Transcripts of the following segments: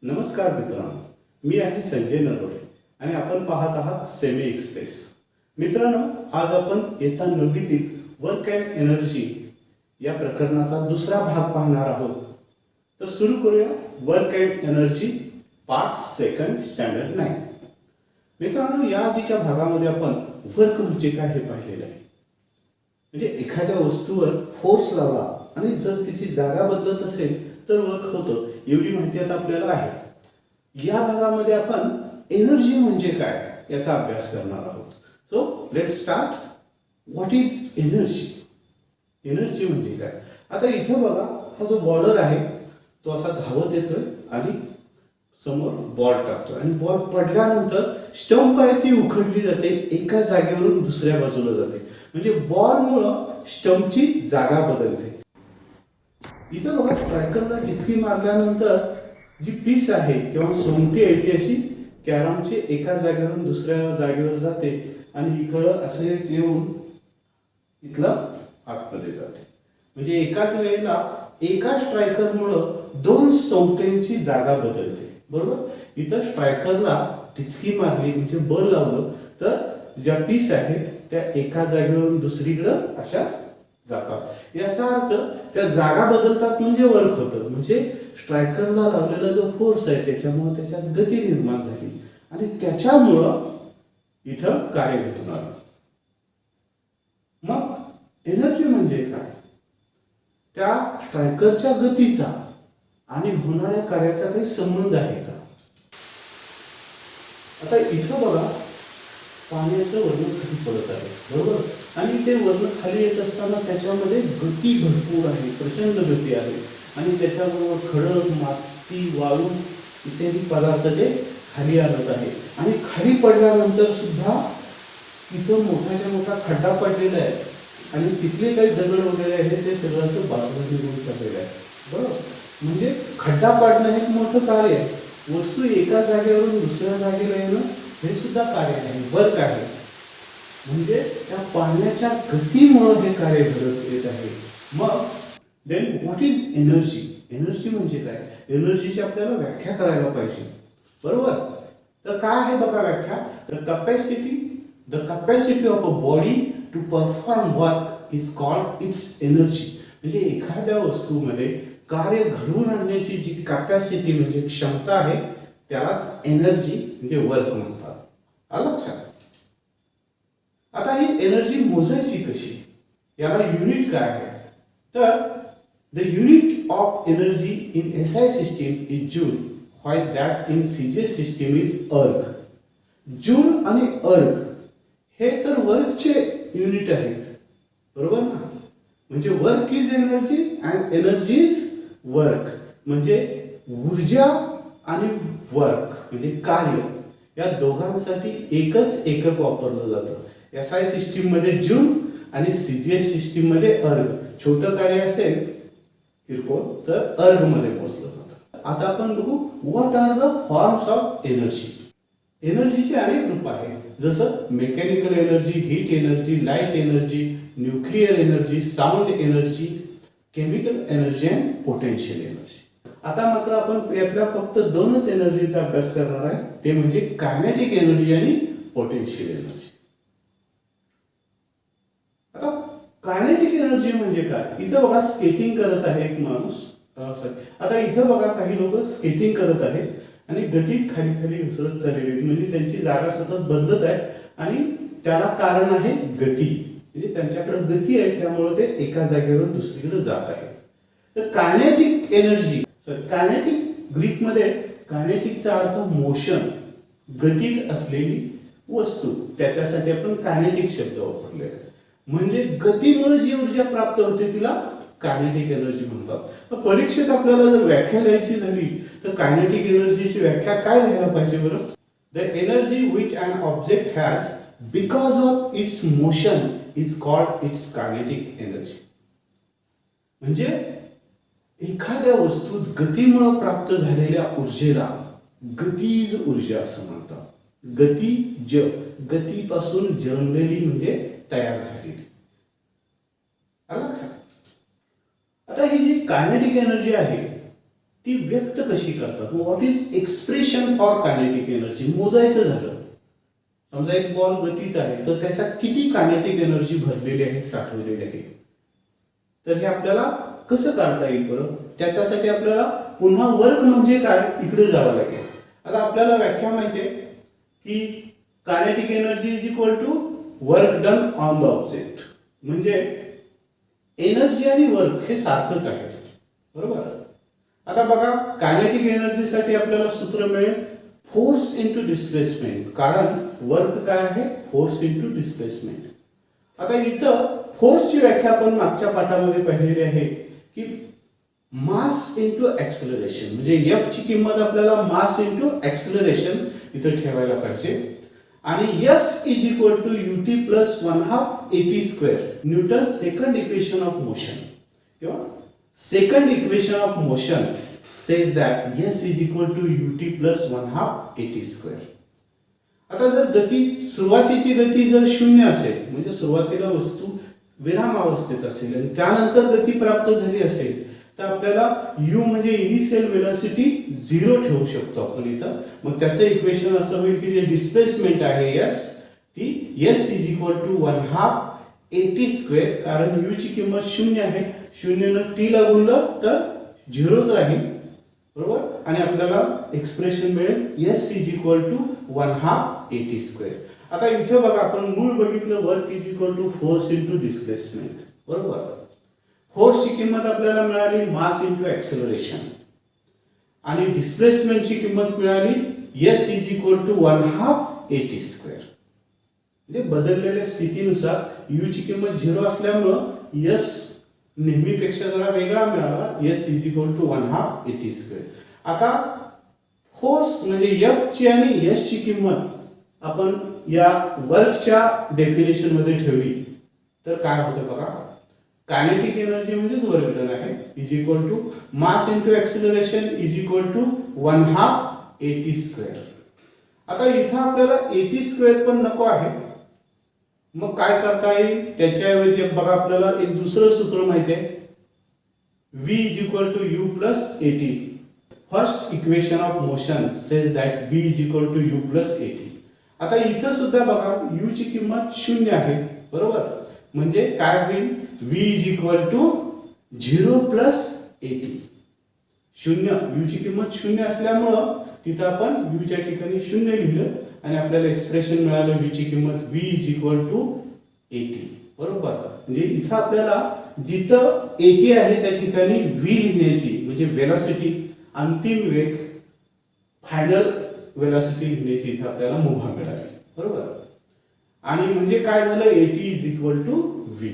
नमस्कार मित्रांनो, मी आहे संजय नरवडे आणि आपण पाहत आहात सेमी एक्सप्रेस. मित्रांनो, आज आपण इयत्ता 9वीतील वर्क अँड एनर्जी या प्रकरणाचा दुसरा भाग पाहणार आहोत. तर सुरू करूया work and energy part second standard 9. मित्रांनो, या आधीच्या भागामध्ये आपण वर्क म्हणजे काय हे पाहिलेलं आहे. म्हणजे एखाद्या वस्तूवर फोर्स लावला आणि जर तिची जागा बदलत असेल तर वर्क होतं, एवढी माहिती आता आपल्याला आहे. या भागामध्ये आपण एनर्जी म्हणजे काय याचा अभ्यास करणार आहोत. So let start. What is energy? Energy म्हणजे काय? आता इथे बघा, हा जो बॉलर आहे तो असा धावत येतोय आणि समोर बॉल टाकतोय आणि बॉल पडल्यानंतर स्टंप आहे ती उखडली जाते, एका जागेवरून दुसऱ्या बाजूला जाते. म्हणजे बॉलमुळं स्टंपची जागा बदलते. इथं बघा, स्ट्रायकरला टिचकी मारल्यानंतर जी पीस आहे किंवा सोंगटी आहे ती अशी कॅरमची एका जागेवरून दुसऱ्या जागेवर जाते आणि इकडं असेच येऊन इथलं आतमध्ये जाते. म्हणजे एकाच वेळेला एका स्ट्रायकरमुळं दोन सोंगट्यांची जागा बदलते. बरोबर? इथं स्ट्रायकरला टिचकी मारली म्हणजे बल लावलं तर ज्या पीस आहेत त्या एका जागेवरून दुसरीकडं अशा जातात. याचा अर्थ त्या जागा बदलतात म्हणजे वर्क होतं. म्हणजे स्ट्रायकरला लावलेला जो फोर्स आहे त्याच्यामुळे त्याच्यात गती निर्माण झाली आणि त्याच्यामुळं इथं कार्य घडून आलं. मग एनर्जी म्हणजे काय? त्या स्ट्रायकरच्या गतीचा आणि होणाऱ्या कार्याचा काही संबंध आहे का? आता इथं बघा, पाण्याचं वर्ण खाली पडत आहे. बरोबर? आणि ते वर्ण खाली येत असताना त्याच्यामध्ये गती भरपूर आहे, प्रचंड गती आहे आणि त्याच्याबरोबर खडक, माती, वाळू इत्यादी पदार्थ ते खाली आणत आहे. आणि खाली पडल्यानंतर सुद्धा इथं मोठाच्या मोठा खड्डा पडलेला आहे आणि तिथले काही दगड वगैरे आहे ते सगळं असं बाजूला निघून चाललेलं आहे. बरोबर? म्हणजे खड्डा पाडणं हे एक मोठं कार्य आहे. वस्तू एका जागेवरून दुसऱ्या जागेला येणं हे सुद्धा कार्य आहे, वर्क आहे. म्हणजे त्या पाण्याच्या गतीमुळे हे कार्य घडत येत आहे. मग then what is energy? Energy म्हणजे काय? एनर्जीची आपल्याला व्याख्या करायला पाहिजे. बरोबर? तर काय आहे बघा व्याख्या? The capacity of a body to perform work is called its energy. म्हणजे एखाद्या वस्तूमध्ये कार्य घडवून आणण्याची जी कॅपॅसिटी म्हणजे क्षमता आहे त्यालाच एनर्जी म्हणजे वर्क म्हणतात. आलं लक्षात? आता ही एनर्जी मोजायची कशी? याला युनिट काय आहे? तर the unit of energy in SI system is joule, why that in CJ system is erg. Joule आणि अर्ग हे तर वर्कचे युनिट आहेत. बरोबर ना? म्हणजे work is energy and energy is work. म्हणजे ऊर्जा आणि वर्क म्हणजे कार्य या दोघांसाठी एकच एकक वापरलं जातं. SI सिस्टीम मध्ये जूल आणि CGS सिस्टीम मध्ये अर्ग. छोटं कार्य असेल किरकोळ तर अर्ग मध्ये मोजलं जातं. आता आपण बघू what are the forms of energy. एनर्जीचे अनेक रूप आहेत, जसं mechanical energy, heat energy, light energy, nuclear energy, sound energy, chemical energy and potential energy. आता मात्र आपण यातल्या फक्त दोनच एनर्जीचा अभ्यास करणार आहे, ते म्हणजे कायनेटिक एनर्जी आणि पोटेन्शियल एनर्जी. आता कायनेटिक एनर्जी म्हणजे काय? इथं बघा, स्केटिंग करत आहे एक माणूस. आता इथं बघा, काही लोक स्केटिंग करत आहेत आणि गतीत खाली खाली घसरत चाललेले आहेत. म्हणजे त्यांची जागा सतत बदलत आहे आणि त्याला कारण आहे गती. म्हणजे त्यांच्याकडे गती आहे त्यामुळे ते एका जागेवरून दुसरीकडे जात आहे. तर कायनेटिक एनर्जी, कायनेटिक ग्रीकमध्ये कायनेटिकचा अर्थ मोशन, गतीत असलेली वस्तू, त्याच्यासाठी आपण कायनेटिक शब्द वापरलेला आहे. म्हणजे गतीमुळे जी ऊर्जा प्राप्त होते तिला कायनेटिक एनर्जी म्हणतात. परीक्षेत आपल्याला जर व्याख्या द्यायची झाली तर कायनेटिक एनर्जीची व्याख्या काय द्यायला पाहिजे बरं? The energy which an object has because of its motion is called its kinetic energy. म्हणजे एखाद्या वस्तूत गतीमुळे प्राप्त झालेल्या ऊर्जेला गतीज ऊर्जा असं म्हणतात. गतीज, गतीपासून जन्मलेली म्हणजे तयार झालेली. आलं लक्षात? आता ही जी कायनेटिक एनर्जी आहे ती व्यक्त कशी करतात. What is expression for kinetic energy. मोजायचं झालं, समजा एक बॉल गतीत आहे तर त्याच्यात किती कायनेटिक एनर्जी भरलेली आहे, साठवलेली आहे, तर हे आपल्याला कसं काढता येईल बरं. त्याच्यासाठी आपल्याला पुन्हा वर्क म्हणजे काय इकडे जावं लागेल. आता आपल्याला व्याख्या माहिती आहे की kinetic energy is equal to work done on the object. म्हणजे एनर्जी आणि वर्क हे सारखंच आहे, बरोबर. आता बघा कायनेटिक एनर्जीसाठी आपल्याला सूत्र मिळेल फोर्स इंटू डिस्प्लेसमेंट, कारण वर्क काय आहे, फोर्स इंटू डिस्प्लेसमेंट. आता इथं फोर्सची व्याख्या आपण मागच्या पाठामध्ये पाहिलेली आहे की मास इंटू ऍक्सलरेशन. म्हणजे एफ ची किंमत आपल्याला मास इंटू ऍक्सलरेशन इथं ठेवायला पाहिजे. आणि s is equal to ut plus 1/2 AT square, Newton second equation of motion किंवा second equation of motion says that s is equal to ut plus 1/2 AT square. आता जर गती सुरुवातीची गती जर 0 असेल म्हणजे सुरुवातीला वस्तू विरामावस्थेत असेल आणि त्यानंतर गती प्राप्त झाली असेल तर आपल्याला u म्हणजे इनिशियल वेलोसिटी 0 ठेवू शकतो आपण इथं. मग त्याचं इक्वेशन असं होईल की जे डिस्प्लेसमेंट आहे s ती s is equal to 1/2 AT square, कारण u ची किंमत 0 आहे, 0 न t ला गुणलं तर 0च राहील, बरोबर. आणि आपल्याला एक्सप्रेशन मिळेल s is equal to 1/2 AT square. आता इथे बघा आपण मूळ बघितलं work is equal to force into displacement, बरोबर. फोर्सची किंमत आपल्याला मिळाली मास इंटू ऍक्सलरेशन आणि डिस्प्लेसमेंटची किंमत मिळाली s is equal to 1/2 AT square. म्हणजे बदललेल्या स्थितीनुसार u ची किंमत 0 असल्यामुळं s नेहमीपेक्षा जरा वेगळा मिळाला, s is equal to 1/2 AT square. आता फोर्स म्हणजे f ची आणि s ची किंमत आपण या वर्कच्या डेफिनेशन मध्ये ठेवली तर काय होतं बघा. कायनेटिक एनर्जी म्हणजेच वर्क डन आहे is equal to mass into acceleration is equal to 1/2 AT square. आता इथं आपल्याला AT स्क्वेअर पण नको आहे, मग काय करता येईल त्याच्याऐवजी बघा आपल्याला एक दुसरं सूत्र माहिती आहे v is equal to u plus AT. First equation of motion says that v is equal to u plus AT. आता इथं सुद्धा बघा u ची किंमत 0 आहे, बरोबर. म्हणजे काय होईल v is equal to 0 plus AT. 0 u ची किंमत 0 असल्यामुळं तिथं आपण u च्या ठिकाणी 0 लिहिलं आणि आपल्याला एक्सप्रेशन मिळालं v ची किंमत v is equal to AT, बरोबर. म्हणजे इथं आपल्याला जिथं AT आहे त्या ठिकाणी v लिहिण्याची म्हणजे वेलोसिटी अंतिम वेग फायनल वेलोसिटी लिहिण्याची इथं आपल्याला मुभा मिळाली, बरोबर. आणि म्हणजे काय झालं AT is equal to v.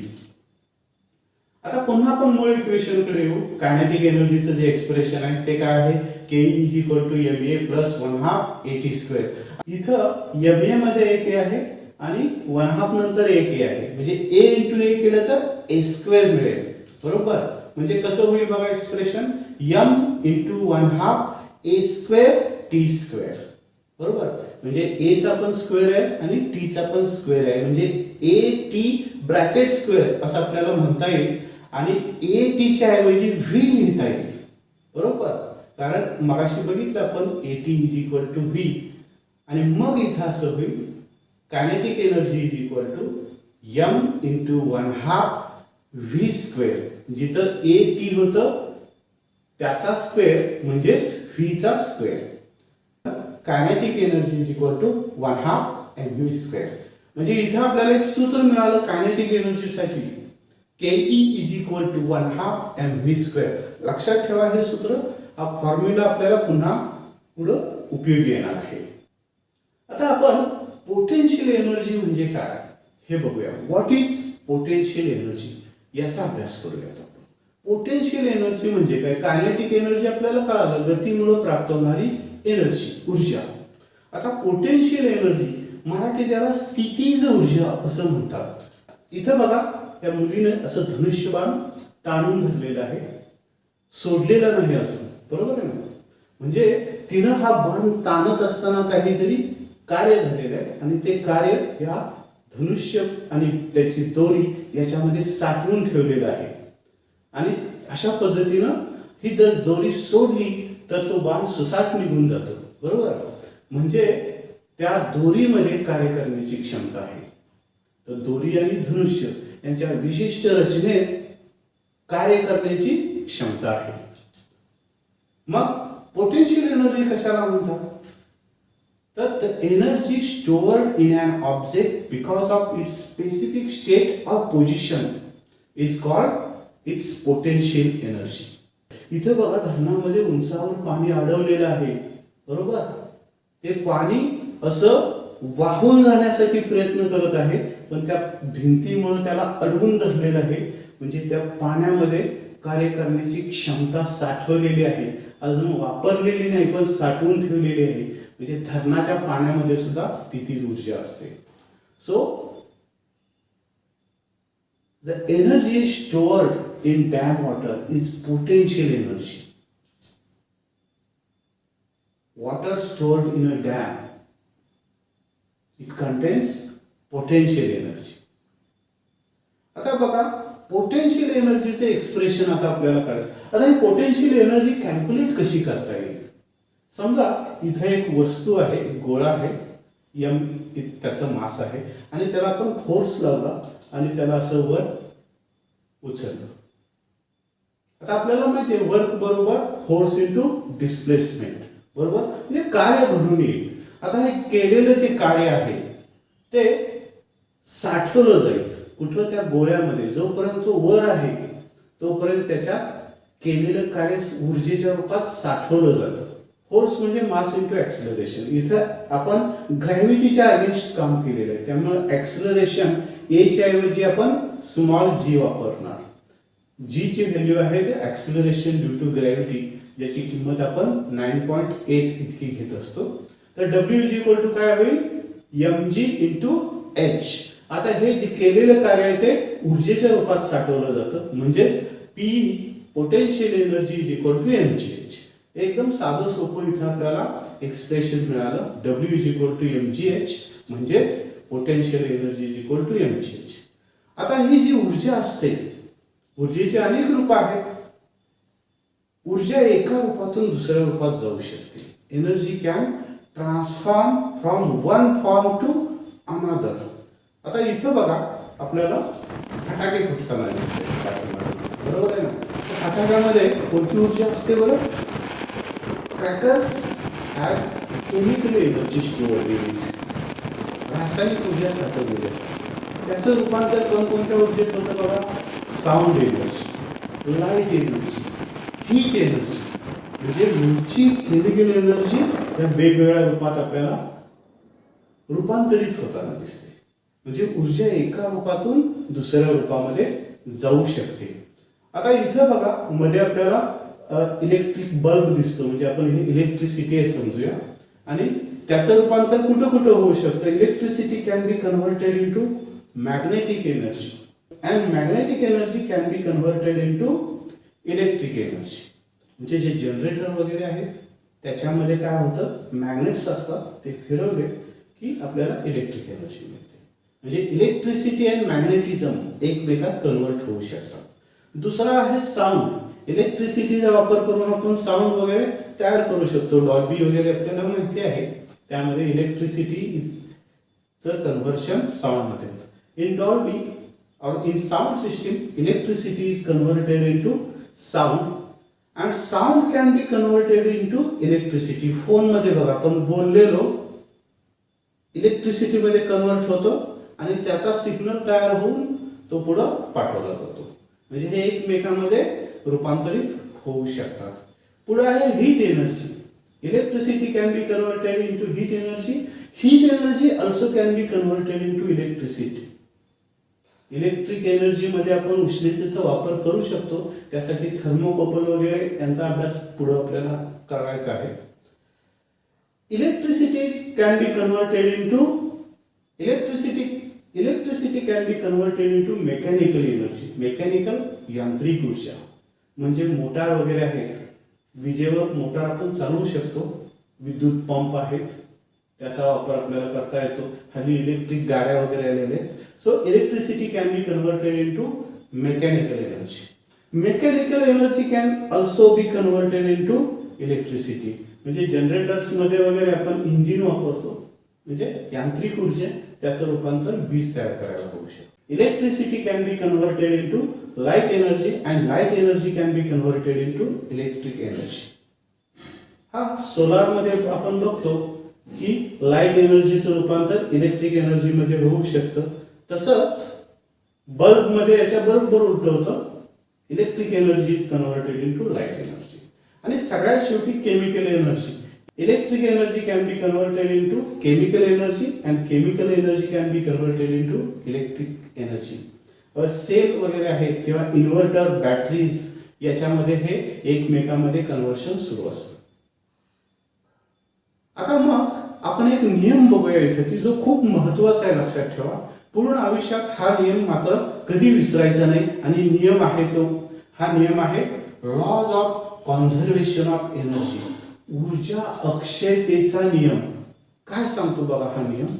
आता पुन्हा आपण मूळ इक्वेशन कडे येऊ. कायनेटिक एनर्जीचं जे एक्सप्रेशन आहे ते काय आहे ke is equal to ma plus 1/2 AT square. इथं ma मध्ये एक a आहे आणि 1/2 नंतर एक a आहे, म्हणजे a इंटू a केलं तर a स्क्वेअर मिळेल, बरोबर. म्हणजे कसं होईल बघा expression m into 1/2 a square t square, बरोबर. म्हणजे a चा पण स्क्वेअर आहे आणि t चा पण स्क्वेअर आहे, म्हणजे a t ब्रॅकेट स्क्वेअर असं आपल्याला म्हणता येईल. आणि a t च्या ऐवजी v लिहिता येईल, बरोबर. कारण मगाशी बघितलं आपण AT is equal to v आणि मग इथं असं होईल kinetic energy is equal to m into 1/2 v square. जिथं AT होतं त्याचा स्क्वेअर म्हणजेच v चा square. Kinetic energy is equal to 1/2 mv square. म्हणजे इथं आपल्याला एक सूत्र मिळालं कायनेटिक एनर्जीसाठी ke is equal to 1/2 mv square. लक्षात ठेवा हे सूत्र, हा फॉर्म्युला आपल्याला पुन्हा पुढं उपयोगी येणार आहे. आता आपण पोटेन्शियल एनर्जी म्हणजे काय हे बघूया. व्हॉट इज पोटेन्शियल एनर्जी याचा अभ्यास करूयात आपण. पोटेन्शियल एनर्जी म्हणजे काय. कायनेटिक एनर्जी आपल्याला कळालं गतीमुळे प्राप्त होणारी एनर्जी, ऊर्जा. आता पोटेन्शियल एनर्जी मराठी त्याला स्थितीज ऊर्जा असं म्हणतात. इथं बघा या मुलीने असं धनुष्यबाण ताणून धरलेलं आहे, सोडलेलं नाही असं, बरोबर आहे ना. म्हणजे तिनं हा बाण ताणत असताना काहीतरी कार्य झालेलं आहे आणि ते कार्य या धनुष्य आणि त्याची दोरी याच्यामध्ये साठवून ठेवलेलं आहे आणि अशा पद्धतीनं ही जर दोरी सोडली तर तो बाण सुसाट निघून जातो, बरोबर. म्हणजे त्या दोरीमध्ये कार्य करण्याची क्षमता आहे. तर दोरी आणि धनुष्य यांच्या विशिष्ट रचनेत कार्य करण्याची क्षमता आहे. मग पोटेन्शियल एनर्जी कशाला म्हणतात? तर the energy stored in an object because of its specific state of position is called its potential energy. इथे बघा, धरणामध्ये उंचावर पाणी अडवलेलं आहे, बरोबर. ते पाणी असं वाहून जाण्यासाठी प्रयत्न करत आहे, पण त्या भिंतीमुळे त्याला अडवून धरलेलं आहे. म्हणजे त्या पाण्यामध्ये कार्य करण्याची क्षमता साठवलेली आहे, अजून वापरलेली नाही पण साठवून ठेवलेली आहे. म्हणजे धरणाच्या पाण्यामध्ये सुद्धा स्थितीज ऊर्जा असते. So the energy stored in dam water is potential energy. Water stored in a dam, it contains potential energy. आता बघा, पोटेन्शियल एनर्जीचे एक्सप्रेशन आता आपल्याला कळेल. आता ही पोटेन्शियल एनर्जी कॅल्क्युलेट कशी करता येईल? समजा इथे एक वस्तू आहे, एक गोळा आहे, एम त्याचं मास आहे, आणि त्याला आपण फोर्स लावला आणि त्याला असं वर उचललं. आता आपल्याला माहिती आहे वर्क बरोबर फोर्स इंटू डिस्प्लेसमेंट, बरोबर. म्हणजे कार्य घडून येईल. आता हे केलेलं जे कार्य आहे ते साठवलं जाईल कुठं? त्या गोळ्यामध्ये. जोपर्यंत तो वर आहे तोपर्यंत त्याच्या केलेलं कार्य ऊर्जेच्या रूपात साठवलं जातं. फोर्स म्हणजे मास इंटू ऍक्सिलरेशन. इथं आपण ग्रॅव्हिटीच्या अगेन्स्ट काम केलेलं आहे, त्यामुळे ऍक्सिलरेशन एच्या ऐवजी आपण स्मॉल जी वापरणार. जी ची व्हॅल्यू आहे ते ऍक्सिलरेशन ड्यू टू ग्रॅव्हिटी, ज्याची किंमत आपण 9.8 इतकी घेत असतो. तर डब्ल्यू इज इक्वल टू काय होईल? mg into H. आता हे जे केलेलं कार्य आहे ते ऊर्जेच्या रूपात साठवलं जातं, म्हणजेच P potential energy is equal to mgh. एकदम साधं सोपं इथं आपल्याला एक्सप्रेशन मिळालं. W is equal to mgh म्हणजेच potential energy is equal to mgh. आता ही जी ऊर्जा असते, ऊर्जेची अनेक रूप आहेत. ऊर्जा एका रूपातून दुसऱ्या रूपात जाऊ शकते. Energy can transform from one form to another. आता इथं बघा, आपल्याला फटाके फुटताना दिसते पाठीमागे, बरोबर आहे ना. फटाक्यामध्ये कोणती ऊर्जा असते बरं? Crackers has chemical energy stored in it. रासायनिक ऊर्जा साठवलेली असते. त्याचं रूपांतर कोणकोणत्या ऊर्जेत होतं बघा? Sound energy, light energy, heat energy. म्हणजे मूळची केमिकल एनर्जी या वेगवेगळ्या रूपात आपल्याला रूपांतरित होताना दिसते. म्हणजे ऊर्जा एका रूपातून दुसऱ्या रूपामध्ये जाऊ शकते. आता इथं बघा, मध्ये आपल्याला इलेक्ट्रिक बल्ब दिसतो, म्हणजे आपण हे इलेक्ट्रिसिटी आहे समजूया. आणि त्याचं रूपांतर कुठं कुठं होऊ शकतं? Electricity can be converted into magnetic energy and magnetic energy can be converted into electric energy. म्हणजे जे जनरेटर वगैरे आहेत त्याच्यामध्ये काय होतं? मॅग्नेट्स असतात, ते फिरवले की आपल्याला इलेक्ट्रिक एनर्जी मिळते. म्हणजे इलेक्ट्रिसिटी अँड मॅग्नेटिझम एकमेकात कन्वर्ट होऊ शकतात. दुसरा आहे साऊंड. इलेक्ट्रिसिटीचा वापर करून आपण साऊंड वगैरे तयार करू शकतो. डॉल्बी वगैरे आपल्याला माहिती आहे, त्यामध्ये इलेक्ट्रिसिटी इज कन्व्हर्शन साऊंडमध्ये होतं. In Dolby or in sound system, electricity is converted into sound and sound can be converted into electricity. Phone मध्ये बघा, आपण बोललेलो इलेक्ट्रिसिटी मध्ये कन्वर्ट होतो आणि त्याचा सिग्नल तयार होऊन तो पुढे पाठवला जातो. म्हणजे हे एकमेकांमध्ये रूपांतरित होऊ शकतात. पुढे आहे heat energy. Electricity can be converted into heat energy. Heat energy also can be converted into electricity. Electric energy मध्ये आपण उष्णतेचा वापर करू शकतो. त्यासाठी थर्मोकपल वगैरे यांचा अभ्यास पुढे आपल्याला करायचा आहे. Electricity can be converted into electricity can be converted into mechanical energy. Mechanical यांत्रिक ऊर्जा म्हणजे मोटार वगैरे आहेत, विजेवर मोटार आपण चालवू शकतो. विद्युत पंप आहेत, त्याचा वापर आपल्याला करता येतो. हल्ली इलेक्ट्रिक गाड्या वगैरे आलेल्या आहेत. So electricity can be converted into mechanical energy. Mechanical energy can also be converted into electricity. म्हणजे जनरेटर्स मध्ये वगैरे आपण इंजिन वापरतो, म्हणजे यांत्रिक ऊर्जा, त्याचं रूपांतर वीज तयार करायला होऊ शकते. Electricity can be converted into light energy and light energy can be converted into electric energy. हा सोलार मध्ये आपण बघतो की लाईट एनर्जीचं रूपांतर इलेक्ट्रिक एनर्जी मध्ये होऊ शकतं. तसंच बल्ब मध्ये याच्या बरोबर उलट होतं, electric energy is converted into light energy. आणि सगळ्यात शेवटी chemical energy. Electric energy can be converted into chemical energy and chemical energy can be converted into electric energy. Cell वगैरे आहेत किंवा इन्व्हर्टर, बॅटरीज, याच्यामध्ये हे एकमेकांमध्ये कन्व्हर्शन सुरू असतं. आता मग आपण एक नियम बघूया इथे की जो खूप महत्वाचा आहे, लक्षात ठेवा. पूर्ण आयुष्यात हा नियम मात्र कधी विसरायचा नाही. आणि नियम आहे तो, हा नियम आहे laws of conservation of energy, ऊर्जा अक्षयतेचा नियम. काय सांगतो बघा हा नियम?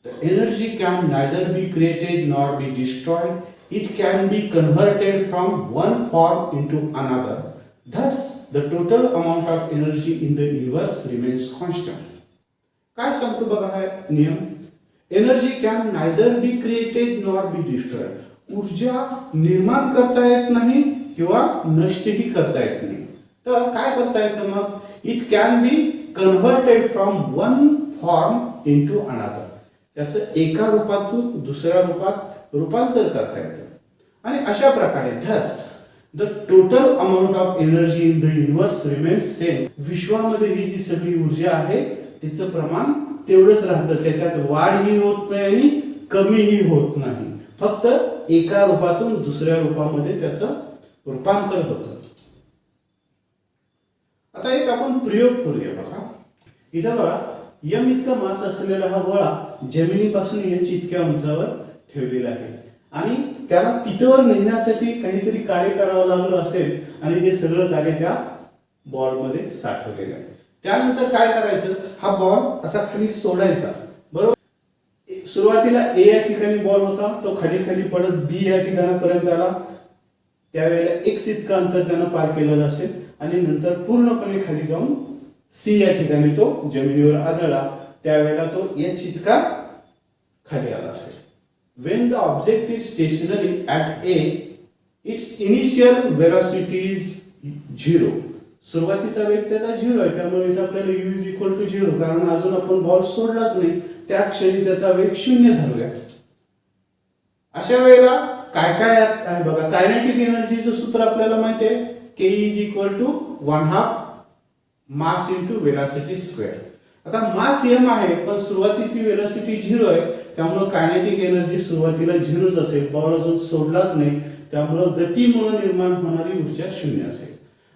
Energy can neither be created nor be destroyed, it can be converted from one form into another, thus the total amount of energy in the universe remains constant. काय सांगतो बघा हा नियम? Energy can neither be created nor be destroyed, ऊर्जा निर्माण करता येत नाही किंवा नष्टही करता येत नाही. तर काय करता येतं मग? It can be converted from one form into another, त्याचं एका रूपातून दुसऱ्या रूपात रूपांतर करता येतं. आणि अशा प्रकारे thus the total amount of energy in the universe remains same. विश्वामध्ये ही जी सगळी ऊर्जा आहे तिचं प्रमाण तेवढंच राहतं, त्याच्यात वाढही होत नाही आणि कमीही होत नाही, फक्त एका रूपातून दुसऱ्या रूपामध्ये त्याचं रूपांतर होतं. आता एक आपण प्रयोग करूया बघा. इथं बघा, यम इतका मास असलेला हा गोळा जमिनीपासून एच इतक्या उंचावर ठेवलेला आहे आणि त्याला तिथवर नेण्यासाठी काहीतरी कार्य करावं लागलं असेल आणि ते सगळं कार्य त्या बॉलमध्ये साठवलेलं आहे. त्यानंतर काय करायचं? हा बॉल असा खाली सोडायचा, बरोबर. सुरुवातीला ए या ठिकाणी बॉल होता, तो खाली खाली पडत बी या ठिकाणापर्यंत आला. त्यावेळेला एक्स इतका अंतर त्यानं पार केलेलं असेल आणि नंतर पूर्णपणे खाली जाऊन सी या ठिकाणी तो जमिनीवर आदळला. त्यावेळेला तो एच इतका खाली आला असेल. When the object is stationary at A, its initial velocity is 0. सुरुवातीचा वेग त्याचा 0 आहे, त्यामुळे इथे आपल्याला u is equal to 0, कारण अजून आपण बॉल सोडलाच नाही, त्या क्षणी त्याचा वेग 0 धरूया. अशा वेळेला काय काय आहे बघा. कायनेटिक एनर्जीचं सूत्र आपल्याला माहिती आहे, k is equal to 1/2 mass into velocity square. आता मास m आहे पण सुरुवातीची वेलॉसिटी 0 आहे, त्यामुळे कायनेटिक एनर्जी सुरुवातीला 0च असेल, बॉल अजून सोडलाच नाही, त्यामुळे गतीमुळे निर्माण होणारी ऊर्जा 0 असेल.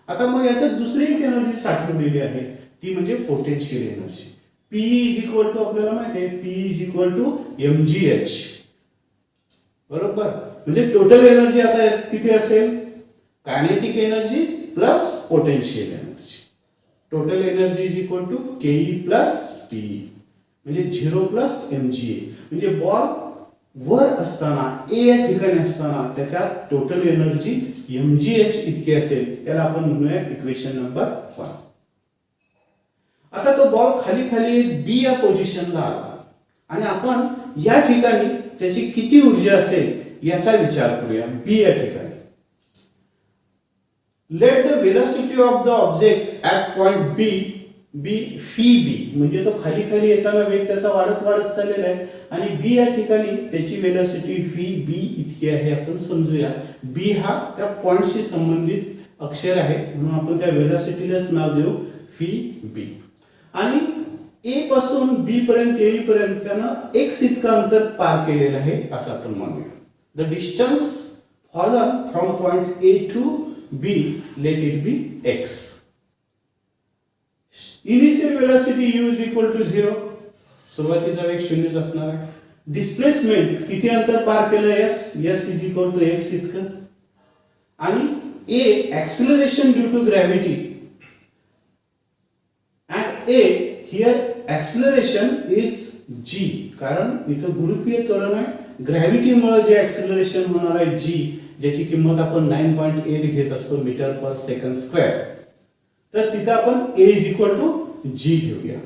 आता मग याच्यात दुसरी एक एनर्जी साठवलेली आहे, ती म्हणजे potential energy. P is equal to आपल्याला माहिती आहे, P is equal to mgh, बरोबर. म्हणजे टोटल एनर्जी आता किती असेल? Kinetic energy plus potential energy. Total energy is equal to ke plus P, म्हणजे 0 प्लस mgh. म्हणजे बॉल वर असताना ए या ठिकाणी असताना त्याच्यात टोटल एनर्जी mgh इतकी असेल. याला आपण म्हणूया इक्वेशन नंबर 1. आता तो बॉल खाली खाली बी या पोझिशनला आला आणि आपण या ठिकाणी त्याची किती ऊर्जा असेल याचा विचार करूया. बी या ठिकाणी let the velocity of the object at point B be v B, म्हणजे तो खाली खाली येताना वेग त्याचा वाढत वाढत चाललेला आहे आणि बी या ठिकाणी त्याची वेलोसिटी फी बी इतकी आहे आपण समजूया. बी हा त्या पॉइंटशी संबंधित अक्षर आहे म्हणून आपण त्या वेलोसिटीलाच नाव देऊ फी बी. आणि ए पासून बी पर्यंत येईपर्यंत त्यानं एक्स इतका अंतर पार केलेलं आहे असं आपण म्हणूया. The distance fallen from point A to B, let it be X. Initial velocity u is equal to 0, सुरुवातीचा वेग 0 असणार आहे. डिस्प्लेसमेंट किती अंतर पार केलं? s is equal to x इतकं. आणि a acceleration due to gravity and a here acceleration is g, कारण इथं गुरुत्वीय त्वरण आहे, ग्रॅव्हिटीमुळे जे ऍक्सिलरेशन होणार आहे g, ज्याची किंमत आपण 9.8 घेत असतो मीटर पर सेकंड स्क्वेअर. तर तिथं आपण A is equal to G घेऊया.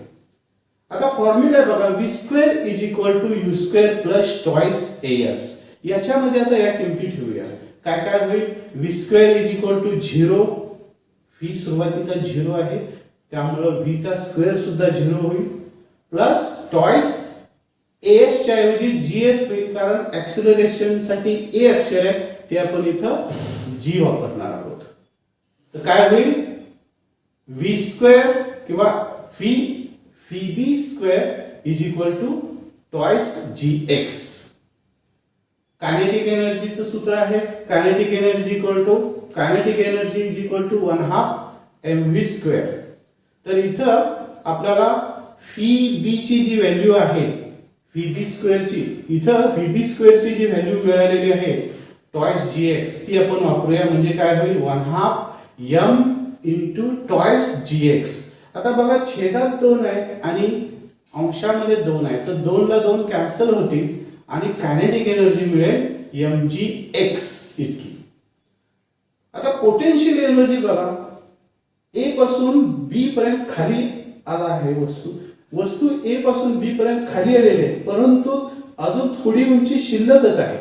आता फॉर्म्युला आहे बघा, V square is equal to U square plus twice AS. याच्यामध्ये आता या किमती ठेवूया. काय काय होईल? V square is equal to 0. V सुरुवातीचा 0 आहे, त्यामुळे V चा स्क्वेअर सुद्धा 0 होईल, प्लस ट्वाइस AS च्या ऐवजी GS होईल, कारण ऍक्सिलरेशन साठी A अक्षर आहे, ते आपण इथं G वापरणार आहोत. तर काय होईल? V स्क्वेअर किंवा VB square is equal to twice GX. Kinetic एनर्जीचं सूत्र आहे kinetic energy is equal to 1/2 mv square. तर इथं आपल्याला VB ची जी व्हॅल्यू आहे VB स्क्वेअरची, इथं VB स्क्वेअरची जी व्हॅल्यू मिळालेली आहे ट्वाइस GX, ती आपण वापरूया. म्हणजे काय होईल? 1/2 m इंटू ट्वाइस GX. आता बघा, छेदात 2 आहे आणि अंशामध्ये 2 आहे, तर 2 ला 2 कॅन्सल होतील आणि कायनेटिक एनर्जी मिळेल mgx इतकी. आता पोटेन्शियल एनर्जी बघा, A पासून B पर्यंत खाली आला आहे वस्तू A पासून B पर्यंत खाली आलेली आहे, परंतु अजून थोडी उंची शिल्लकच आहे.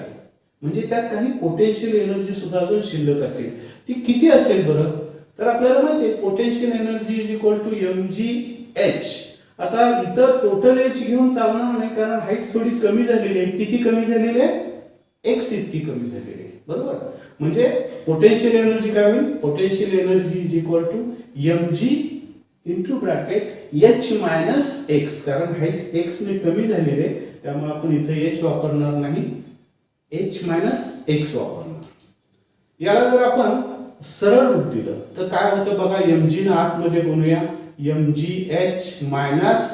म्हणजे त्यात काही पोटेन्शियल एनर्जी सुद्धा अजून शिल्लक असेल. ती किती असेल बरं? तर आपल्याला माहिती आहे potential energy is equal to mgh. आता इथं टोटल एच घेऊन चालणार नाही, कारण हाईट थोडी कमी झालेली आहे. किती कमी झालेली आहे? x इतकी कमी झालेली आहे, बरोबर. म्हणजे पोटेन्शियल एनर्जी काय होईल? Potential energy is equal to mg into bracket h minus x, कारण हाईट x ने कमी झालेली आहे, त्यामुळे आपण इथे h वापरणार नाही, h मायनस x वापरणार. याला जर आपण सरळ रूप दिलं तर काय होतं बघा, mg ना आतमध्ये गुणूया, mgh मायनस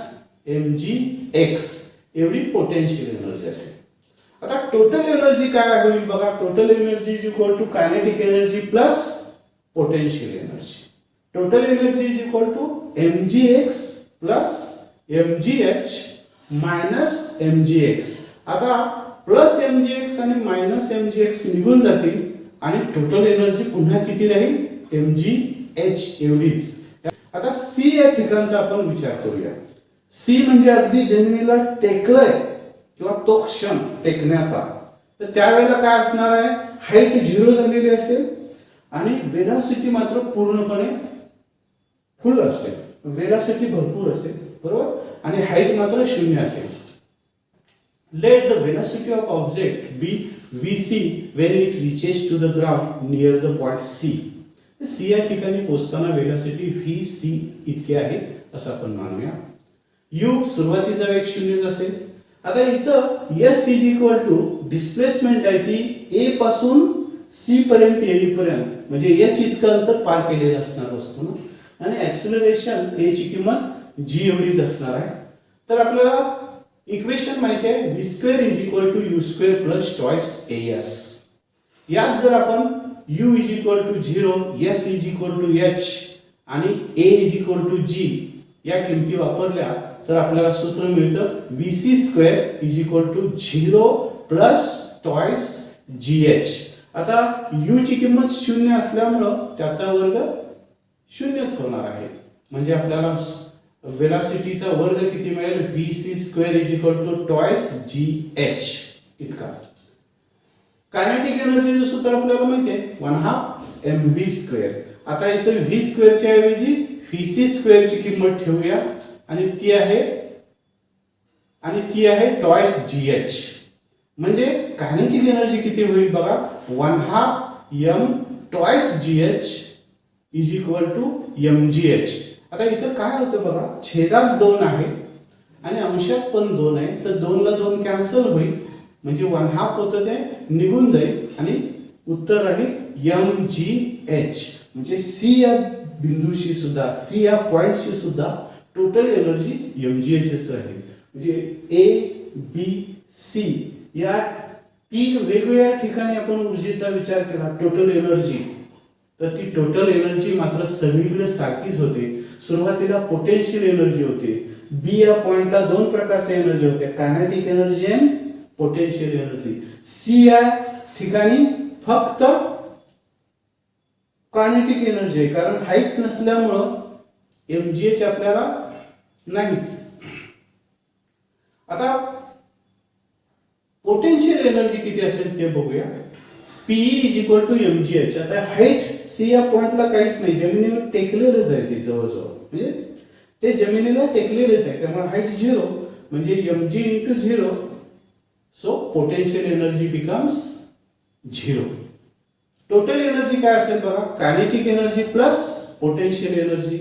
mgx एवढी पोटेन्शियल एनर्जी असेल. आता टोटल एनर्जी काय होईल बघा, total energy is equal to kinetic energy plus potential energy. Total energy is equal to mgx plus mgh minus mgx. आता प्लस mgx आणि मायनस mgx निघून जातील आणि टोटल एनर्जी पुन्हा किती राहील? mgh एवढीच. आता C या ठिकाणचा आपण विचार करूया. C म्हणजे अगदी जमिनीला टेकलंय किंवा तो क्षण टेकण्याचा. तर त्यावेळेला काय असणार आहे? हाईट 0 झालेली असेल आणि वेलॉसिटी मात्र पूर्णपणे फुल असेल, वेलॉसिटी भरपूर असेल, बरोबर, आणि हाईट मात्र 0 असेल. Let the velocity of object be vc when it reaches to the ground near the point C. C या ठिकाणी पोहोचताना वेलॉसिटी vc इतकी आहे असं आपण मानूया. u सुरुवातीचा वेग 0 असेल. आता इथं s is equal to displacement आहे ती a पासून c पर्यंत येईपर्यंत, म्हणजे h इतकं अंतर पार केलेलं असणार वस्तूनं, आणि ऍक्सिलरेशन a ची किंमत g एवढीच असणार आहे. तर आपल्याला इक्वेशन माहिती आहे v square is equal to u square plus twice as. यात जर आपण u is equal to 0, s is equal to h आणि a is equal to g या किमती वापरल्या तर आपल्याला सूत्र मिळतं vc square is equal to 0 plus twice gh. आता u ची किंमत 0 असल्यामुळं त्याचा वर्ग 0च होणार आहे. म्हणजे आपल्याला वेलॉसिटीचा वर्ग किती मिळेल? vc square is equal to twice gh इतका. कायनेटिक एनर्जीचं सूत्र आपल्याला माहिती आहे 1/2 mv स्क्वेअर. आता इथे v स्क्वेअरच्या ऐवजी vc स्क्वेअरची किंमत ठेवूया आणि ती आहे ट्वाइस gh. म्हणजे कायनेटिक एनर्जी किती होईल बघा, 1/2 m twice gh is equal to mgh. आता इथं काय होतं बघा, छेदात 2 आहे आणि अंशात पण 2 आहे, तर 2 ला 2 कॅन्सल होईल, म्हणजे 1/2 होतं ते निघून जाईल आणि उत्तर राहील mgh. म्हणजे C या बिंदूशी सुद्धा, C या पॉइंटशी सुद्धा टोटल एनर्जी mgh आहे. म्हणजे A B C या 3 वेगवेगळ्या ठिकाणी आपण ऊर्जेचा विचार केला टोटल एनर्जी, तर ती टोटल एनर्जी मात्र सगळीकडे सारखीच होते. सुरुवातीला पोटेन्शियल एनर्जी होते. बी या पॉइंटला 2 प्रकारच्या एनर्जी होत्या, कायनेटिक एनर्जी आणि पोटेन्शियल एनर्जी. सी या ठिकाणी फक्त कायनेटिक एनर्जी आहे, कारण हाईट नसल्यामुळं mgh आपल्याला नाहीच. आता पोटेन्शियल एनर्जी किती असेल ते बघूया. Pe is equal to mgh. आता हाईट सी या पॉइंटला काहीच नाही, जमिनीवर टेकलेलंच आहे ते जवळजवळ, म्हणजे ते जमिनीला टेकलेलेच आहे, त्यामुळे हाईट 0 म्हणजे mg into 0. So potential energy becomes 0. Total energy काय असेल बघा, kinetic energy plus potential energy.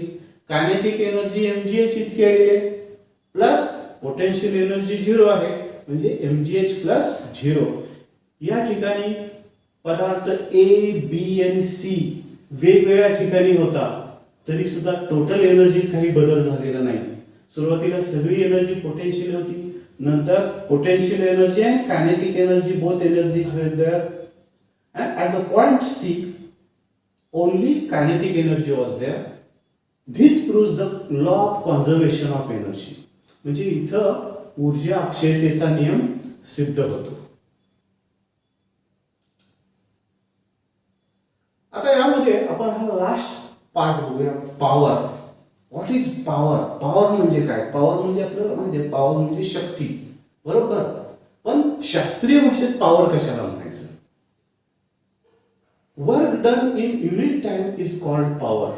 Kinetic energy mgh इतकी आहे प्लस पोटेन्शियल एनर्जी 0 आहे, म्हणजे mgh प्लस 0. या ठिकाणी पदार्थ ए बी आणि सी वेगवेगळ्या ठिकाणी होता, तरी सुद्धा टोटल एनर्जीत काही बदल झालेला नाही. सुरुवातीला सगळी एनर्जी पोटेन्शियल होती, नंतर पोटेन्शियल एनर्जी आणि kinetic energy both energies were there, and at the point C only kinetic energy was there. This proves the law of conservation of energy. म्हणजे इथं ऊर्जा अक्षयतेचा नियम सिद्ध होतो. आता यामध्ये आपण हा लास्ट पार्ट बघूया, power. What is power? Power म्हणजे काय? पॉवर म्हणजे आपल्याला माहिती आहे, पॉवर म्हणजे शक्ती, बरोबर. पण शास्त्रीय भाषेत पॉवर कशाला म्हणायचं? Work done in unit time is called power.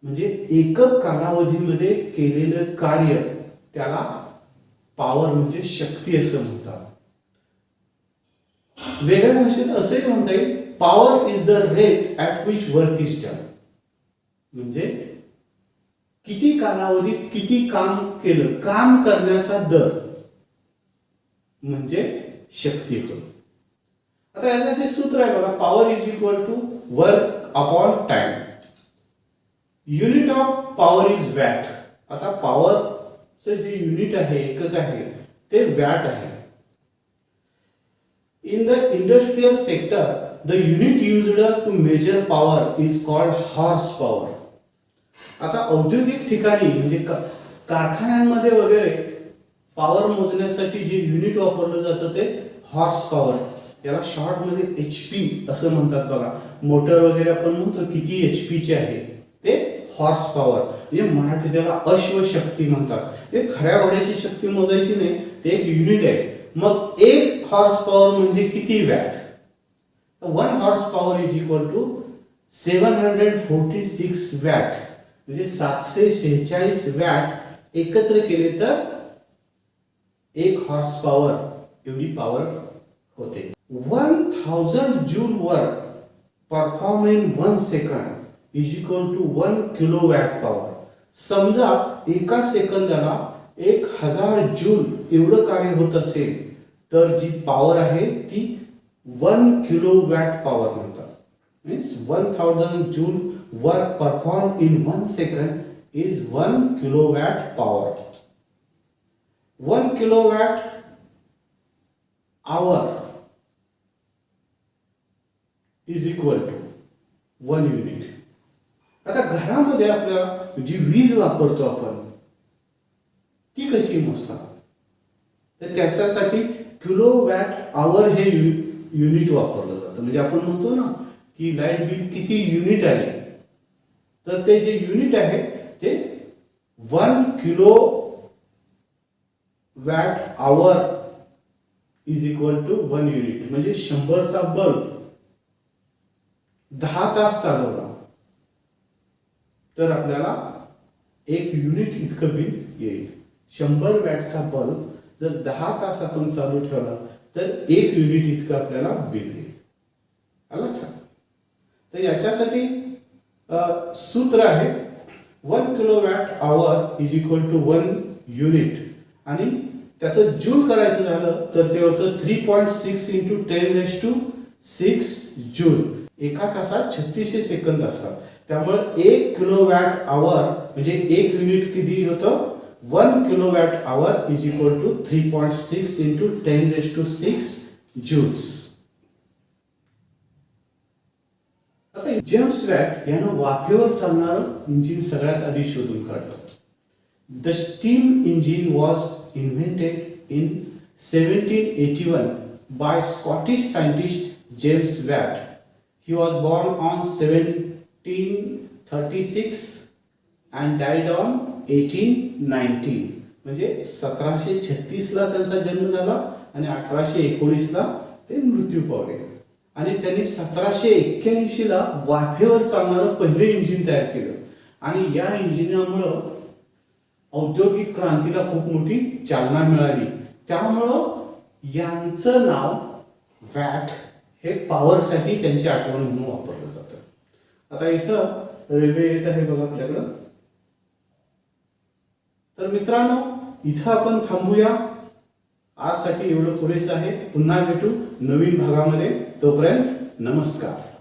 म्हणजे एकक कालावधीमध्ये केलेलं कार्य त्याला पॉवर म्हणजे शक्ती असं म्हणतात. वेगळ्या भाषेत असंही म्हणता येईल, power is the rate at which work is done. म्हणजे किती कालावधीत किती काम केलं, काम करण्याचा दर म्हणजे शक्ती होय. आता याचं ते सूत्र आहे बघा, power is equal to work upon time. Unit of power is watt. आता पॉवरचं जे युनिट आहे, एकक आहे, ते वॅट आहे. In the industrial sector the unit used to measure power is called horse power. आता औद्योगिक ठिकाणी म्हणजे कारखान्यांमध्ये वगैरे पॉवर मोजण्यासाठी जे युनिट वापरलं जातं ते हॉर्स पॉवर, याला शॉर्ट मध्ये HP असं म्हणतात बघा. मोटर वगैरे आपण म्हणतो किती HP चे आहे ते हॉर्स पॉवर, म्हणजे मराठी त्याला अश्वशक्ती म्हणतात. हे खऱ्या घोड्याची शक्ती मोजायची नाही, ते एक युनिट आहे. मग एक हॉर्स पॉवर म्हणजे किती watt? 1 horse power is equal to 746 watt, म्हणजे 746 वॅट एकत्र केले तर 1 हॉर्स पॉवर एवढी पॉवर होते. 1000 joule work perform in 1 second is equal to 1 kilowatt power. समजा एका सेकंदाला 1000 जूल एवढं कार्य होत असेल तर जी पॉवर आहे ती 1 किलोवॅट पॉवर म्हणतात. Means 1000 joule work perform in 1 second is 1 kilowatt power. 1 kilowatt hour is equal to 1 unit. आता घरामध्ये आपल्याला जी वीज वापरतो आपण ती कशी मोजतात? तर त्याच्यासाठी किलोवॅट आवर हे युनिट वापरलं जातं. म्हणजे आपण म्हणतो ना की लाईट बिल किती युनिट आले, तर ते जे युनिट आहे ते 1 kilo watt hour is equal to 1 unit. म्हणजे 100चा बल्ब 10 तास चालवला तर आपल्याला 1 युनिट इतकं बिल येईल. 100 वॅटचा बल्ब जर 10 तास आपण चालू ठेवला तर 1 युनिट इतकं आपल्याला बिल येईल. आलं लक्षात? तर याच्यासाठी सूत्र आहे 1 kilowatt hour is equal to 1 unit, आणि त्याचं जूल करायचं झालं तर ते होतं 3.6 इंटू 10⁻⁶ जूल. एका तासात 3600 सेकंद असतात. त्यामुळे 1 किलोवॅट आवर म्हणजे 1 युनिट किती होतं? 1 kilowatt hour is equal to 3.6 into 10⁻⁶ joules. आता जेम्स वॅट यानं वाफेवर चालणारं इंजिन सगळ्यात आधी शोधून काढलं. The steam engine was invented in 1781 by Scottish scientist James Watt. He was born on 1736 and died on 1819. म्हणजे 1736 ला त्यांचा जन्म झाला आणि 1819 ला ते मृत्यू पावले. आणि त्यांनी 1781 ला वाफेवर चालणारं पहिले इंजिन तयार केलं आणि या इंजिनामुळं औद्योगिक क्रांतीला खूप मोठी चालना मिळाली. त्यामुळं यांचं नाव वॅट हे पॉवरसाठी त्यांची आठवण म्हणून वापरलं जातं. आता इथं रेल्वे येत आहे बघा आपल्याकडं. तर मित्रांनो, इथं आपण थांबूया. आजसाठी एवढं पुरेसं आहे. पुन्हा भेटू नवीन भागामध्ये. तोपर्यंत नमस्कार.